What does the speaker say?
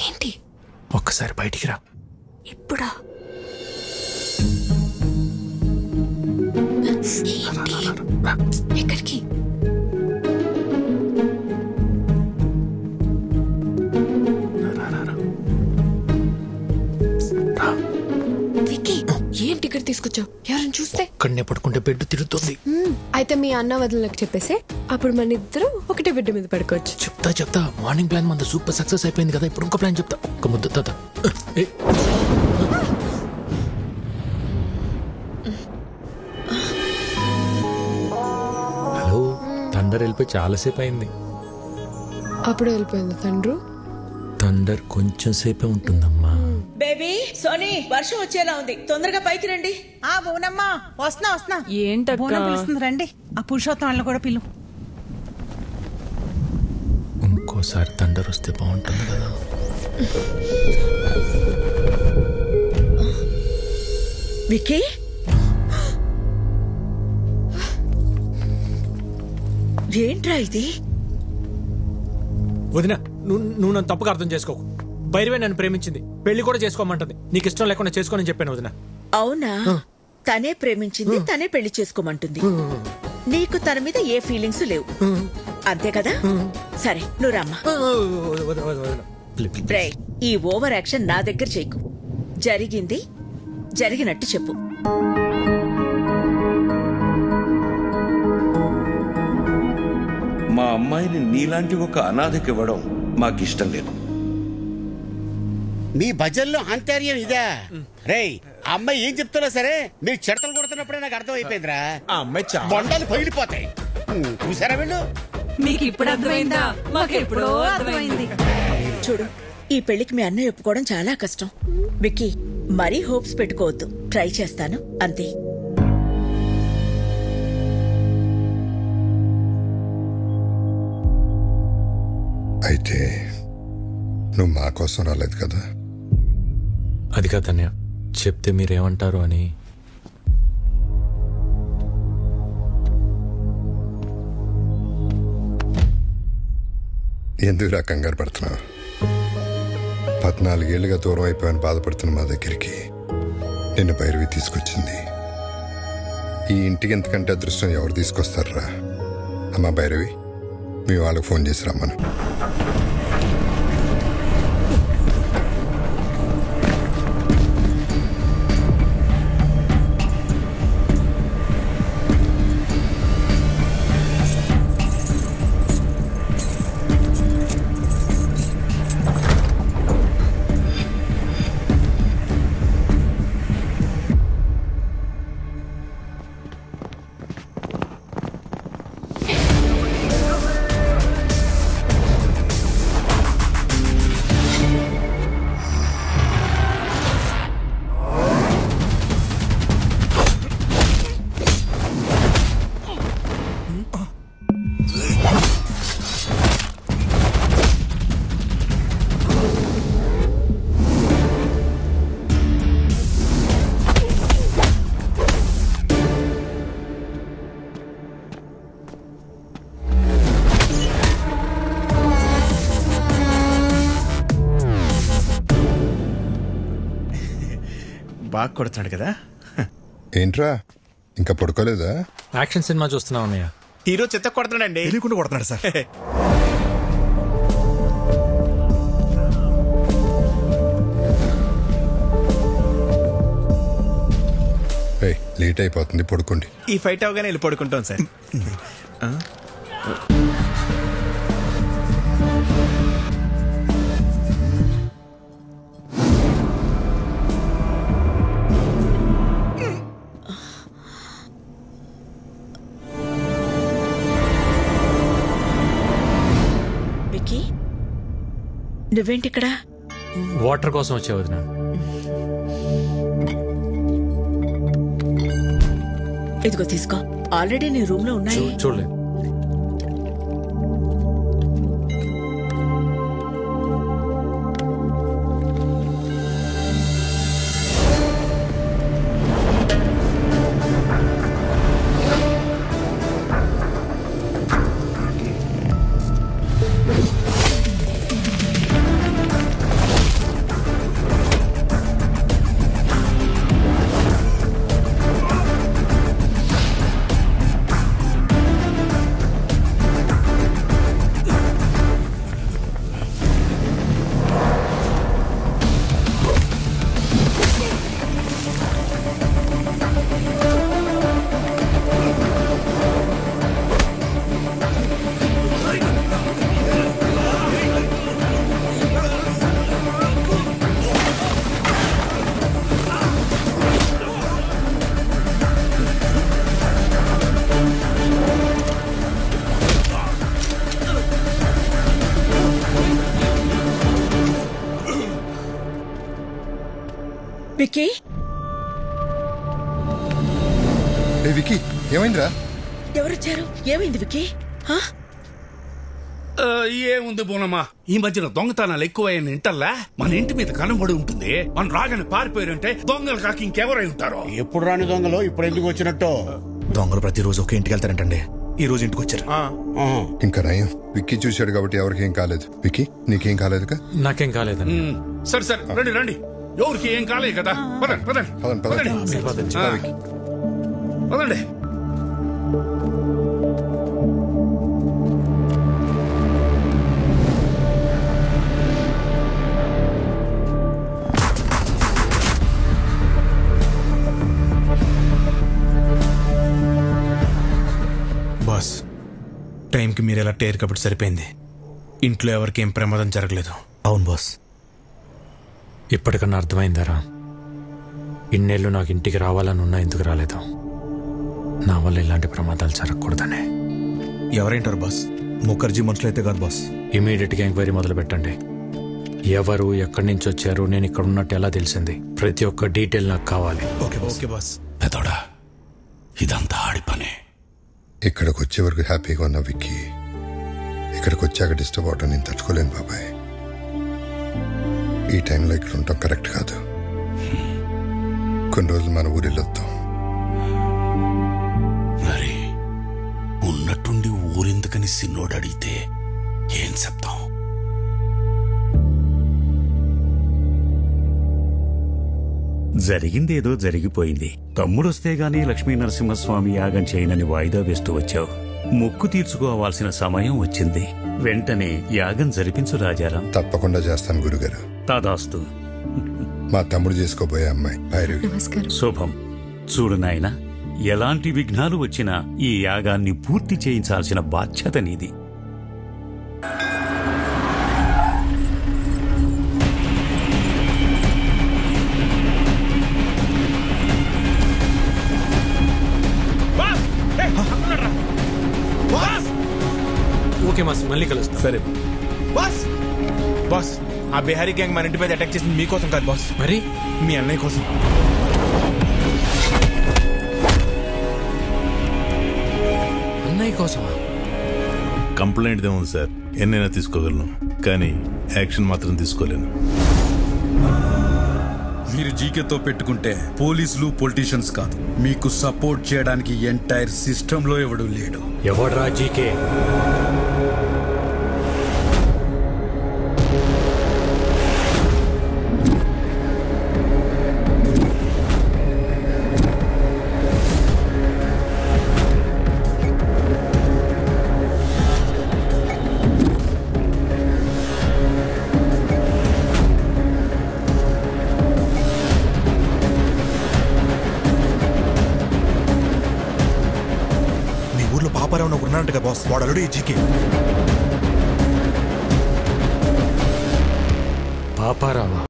ఏంటి? ఒక్కసారి బయటికి రా. ఇప్పుడా? ఎక్కడికి? ఏంటి ఇక్కడ తీసుకొచ్చావు? ఎవరైనా చూస్తే? ఇక్కడనే పడుకుంటే బెడ్ తిరుగుతుంది. అయితే మీ అన్న వదినలకు చెప్పేసి అప్పుడు మన ఇద్దరు ఒకటే బెడ్ మీద పడుకోవచ్చు. చెప్తా. మార్నింగ్ ప్లాన్ మన సూపర్ సక్సెస్ అయిపోయింది కదా, ఇప్పుడు ఇంకో ప్లాన్ చెప్తా. ఒక ముద్ద తాత. హలో, థండర్ వెళ్ళిపోయి చాలాసేపు అయింది. అప్పుడు వెళ్ళిపోయింది తండ్రు. థండర్ కొంచెం సేపే ఉంటుందమ్మా. బేబీ సోనీ, వర్షం వచ్చేలా ఉంది, తొందరగా పైకి రండి. బోనమ్మా, వస్తున్నా. ఏంటక్క పిలుస్తుంది, రండి. ఆ పురుషోత్తం వాళ్ళని కూడా పిలు. ఇంకోసారి థండర్ వస్తే బాగుంటుంది కదా. విక్కీ, ఏంట్రా ఇది? వదినా, నువ్వు నన్ను తప్పుగా అర్థం చేసుకోకు. భైరవే నన్ను ప్రేమించింది, పెళ్లి కూడా చేసుకోమంటుంది. నీకు ఇష్టం లేకుండా చేసుకోనని చెప్పాను వదినా. అవునా? తనే ప్రేమించింది, తనే పెళ్లి చేసుకోమంటుంది. నీకు తన మీద ఏ ఫీలింగ్స్ లేవు, అంతే కదా? సరే, నువ్వు రమ్మా. ఈ ఓవర్ యాక్షన్ నా దగ్గర చేయకు. జరిగింది జరిగినట్టు చెప్పు. మా అమ్మాయిని నీలాంటి ఒక అనాథకి ఇవ్వడం మాకిష్టం లేదు. మీ భజన్లో ఆంతర్యం ఇదా? రేయ్, అమ్మాయి ఏం చెప్తున్నా సరే మీరు చెడతలు కొడుతున్నప్పుడే నాకు అర్థం అయిపోయిందిరా. ఆ అమ్మాయి బొండాలు పగిలిపోతాయి. చూసారా వీళ్ళు? మీకు ఇప్పుడు అర్థమైందా? మాకు ఎప్పుడో అర్థమైంది. చూడు, ఈ పెళ్లికి మీ అన్నయ్య ఒప్పుకోవడం చాలా కష్టం. విక్కీ, మరీ హోప్స్ పెట్టుకోవద్దు. ట్రై చేస్తాను, అంతే. అయితే నువ్వు మా కోసం రాలేదు కదా? అది కాదన్నయ్య, చెప్తే మీరేమంటారు అని. ఎందుకు కంగారు పడుతున్నావు? 14 ఏళ్ళుగా దూరం అయిపోయాను బాధపడుతున్న మా దగ్గరికి నిన్ను భైరవి తీసుకొచ్చింది. ఈ ఇంటికి ఎంతకంటే అదృష్టం ఎవరు తీసుకొస్తారా? అమ్మా భైరవి, మీ వాళ్ళకి ఫోన్ చేసి రమ్మను. బాగా కొడుతున్నాడు కదా. ఏంట్రా ఇంకా పడుకోలేదా? యాక్షన్ సినిమా చూస్తున్నావు అన్నయ్య. హీరో చెత్త కొడుతున్నాడండి. తెలియకుండా కొడుతున్నాడు సార్. లేట్ అయిపోతుంది, పడుకోండి. ఈ ఫైట్ అవగానే వెళ్ళి పడుకుంటాం సార్. విక్కీ, నువ్వేంటిక్కడ? వాటర్ కోసం వచ్చే వదినా. ఇదిగో తీసుకో, ఆల్రెడీ నీ రూమ్ లో ఉన్నాయి. చూడలేదు. విక్కీ వికీ ఏమైందిరా? ఎవరొచ్చారు? ఏమైంది విక్కీ? ఏముంది బోనమ్మా, ఈ మధ్యన దొంగతనాలు ఎక్కువైన ఇంటల్లా మన ఇంటి మీద కనబడి ఉంటుంది. మన రాగానే పారిపోయారంటే దొంగలు కాక ఇంకెవరై ఉంటారో. ఎప్పుడు రాని దొంగలు ఇప్పుడు ఎందుకు వచ్చినట్టు? దొంగలు ప్రతిరోజు ఒక ఇంటికి వెళ్తారంటండి. ఈ రోజు ఇంటికి వచ్చారు. ఇంకా నయం విక్కీ చూశాడు కాబట్టి ఎవరికి ఏం కాలేదు. విక్కీ నీకేం కాలేదుగా? నాకేం కాలేదండి. సరే సరే రండి రండి, ఎవరికి ఏం కాలేదు కదా. పదండి పదండి పదండి పదండి. బాస్, టైంకి మీరు ఎలా టేర్ కాబట్టి సరిపోయింది. ఇంట్లో ఎవరికి ఏం ప్రమాదం జరగలేదు. అవును బాస్. ఇప్పటికన్నా అర్థమైందారా? ఇన్నేళ్ళు నాకు ఇంటికి రావాలని ఉన్నా ఎందుకు రాలేదు? నా వల్ల ఇలాంటి ప్రమాదాలు జరగకూడదనే. ఎవరేంటారు బాస్? ముఖర్జీ మనుషులు అయితే కాదు బాస్. ఇమీడియట్గా ఎంక్వైరీ మొదలు పెట్టండి. ఎవరు ఎక్కడి నుంచి వచ్చారు, నేను ఇక్కడ ఉన్నట్టు ఎలా తెలిసింది, ప్రతి ఒక్క డీటెయిల్ నాకు కావాలి. Okay boss. పెదోడా, ఇదంతా ఆడి పనే. ఇక్కడికి వచ్చే వరకు హ్యాపీగా ఉన్నా విక్కీ, ఇక్కడికి వచ్చాక డిస్టర్బ్ అవటం నేను తట్టుకోలేను బాబాయ్. ఈ టైంలో ఇక్కడ ఉండటం కరెక్ట్ కాదు. కొన్ని రోజులు మన ఊరు వెళ్ళొద్దాం. మరి ఉన్నట్టుండి ఊరెందుకని సిన్నోడు అడిగితే ఏం చెప్తాం? జరిగిందేదో జరిగిపోయింది. తమ్ముడొస్తే గానీ లక్ష్మీ నరసింహస్వామి యాగం చేయనని వాయిదా వేస్తూ వచ్చావు. మొక్కు తీర్చుకోవాల్సిన సమయం వచ్చింది. వెంటనే యాగం జరిపించు రాజారాం. తప్పకుండా చేస్తాను గురుగారు. తదాస్తు. మా తమ్ముడు చేసుకోబోయే అమ్మాయి భైరవి. శుభం. చూడు నాయనా, ఎలాంటి విఘ్నాలు వచ్చినా ఈ యాగాన్ని పూర్తి చేయించాల్సిన బాధ్యత నీది. ఓకే మాస్, మళ్ళీ కలుస్తా. సరే బాస్. బాస్, ఆ బిహారీ గ్యాంగ్ మన ఇంటి మీద అటాక్ చేసింది మీకోసం కాదు బాస్, మరి మీ అన్నయ్య కోసం. అన్నయ్య కోసమా? కంప్లైంట్ ఏముంది సార్, ఎన్నైనా తీసుకోగలను, కానీ యాక్షన్ మాత్రం తీసుకోలేను. మీరు జీకేతో పెట్టుకుంటే పోలీసులు పొలిటీషియన్స్ కాదు, మీకు సపోర్ట్ చేయడానికి ఎంటైర్ సిస్టంలో ఎవడు లేడు. ఎవడ్రా జీకే? పాపారావు ఉన్నారంట బాస్, వాడు అల్లుడు జీకే. పాపారావా?